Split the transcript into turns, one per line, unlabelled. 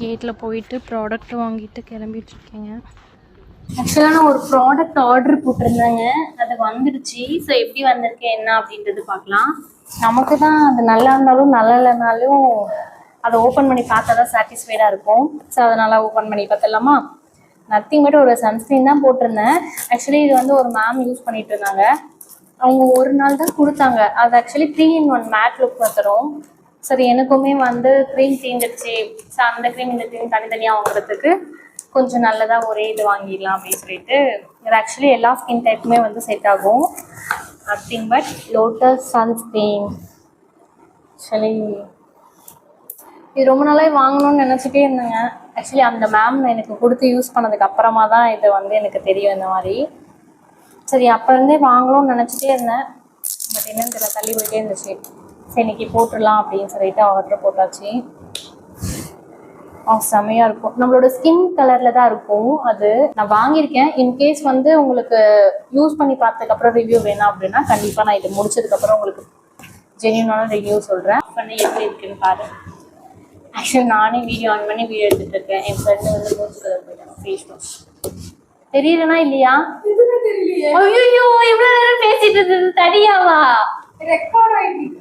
கேட்டில் போயிட்டு ப்ராடக்ட் வாங்கிட்டு கிளம்பிட்டுருக்கேங்க.
ஆக்சுவலாக நான் ஒரு ப்ராடக்ட் ஆர்டர் போட்டிருந்தேங்க, அது வந்துடுச்சு. ஸோ எப்படி வந்திருக்கு என்ன அப்படின்றது பார்க்கலாம். நமக்கு தான் அது நல்லா இருந்தாலும் நல்லா இல்லைனாலும் அதை ஓப்பன் பண்ணி பார்த்தா தான் சாட்டிஸ்ஃபைடாக இருக்கும். ஸோ அதனால் ஓப்பன் பண்ணி பார்த்துடலாமா? நத்திங் பட் ஒரு சன்ஸ்க்ரீன் தான் போட்டிருந்தேன். ஆக்சுவலி இது வந்து ஒரு மேம் யூஸ் பண்ணிட்டு இருந்தாங்க. அவங்க ஒரு நாள் தான் கொடுத்தாங்க. அது ஆக்சுவலி 3-in-1 மேட் லுக் வந்துடும். சரி, எனக்குமே வந்து க்ரீம் தீந்துடுச்சு. ஸோ அந்த க்ரீம் இந்த க்ரீம் தனித்தனியாக வாங்குறதுக்கு கொஞ்சம் நல்லதாக ஒரே இது வாங்கிடலாம் அப்படின்னு சொல்லிட்டு. இது ஆக்சுவலி எல்லா ஸ்கின் டைப்புமே வந்து செட் ஆகும். Nothing but lotus sunscreen. Actually இது ரொம்ப நாளாக வாங்கணும்னு நினச்சிட்டே இருந்தேங்க. ஆக்சுவலி அந்த மேம் எனக்கு கொடுத்து யூஸ் பண்ணதுக்கு அப்புறமா தான் இது வந்து எனக்கு தெரியும் இந்த மாதிரி. சரி, அப்போ இருந்தே வாங்கணும்னு நினச்சிட்டே இருந்தேன். பட் என்னன்னு தெரியல, தள்ளி போயிட்டே இருந்துச்சு. சரி, இன்னைக்கு போட்டுடலாம் அப்படின்னு சொல்லிட்டு ஆர்டர் போட்டாச்சு. செம்மையாக இருக்கும். நம்மளோட ஸ்கின் கலரில் தான் இருக்கும். அது நான் வாங்கியிருக்கேன். இன்கேஸ் வந்து உங்களுக்கு யூஸ் பண்ணி பார்த்ததுக்கப்புறம் ரிவ்யூ வேணாம் அப்படின்னா கண்டிப்பாக நான் இது முடிச்சதுக்கப்புறம் உங்களுக்கு ஜென்யூனான ரிவ்யூ சொல்கிறேன். பண்ணி எப்படி இருக்குன்னு பாரு. ஆக்சுவலி நானே வீடியோ ஆன் பண்ணி வீடியோ எடுத்துகிட்டு இருக்கேன். என் ஃப்ரெண்டு வந்து மூச்சு கலர் போயிட்டாங்க. ஃபேஸ் வாஷ் தெரியலனா இல்லையா? ஐயோ, இவ்வளோ நேரம் பேசிட்டு இருந்தது தனியாவா? ரெக்கார்ட் ஆகிட்டு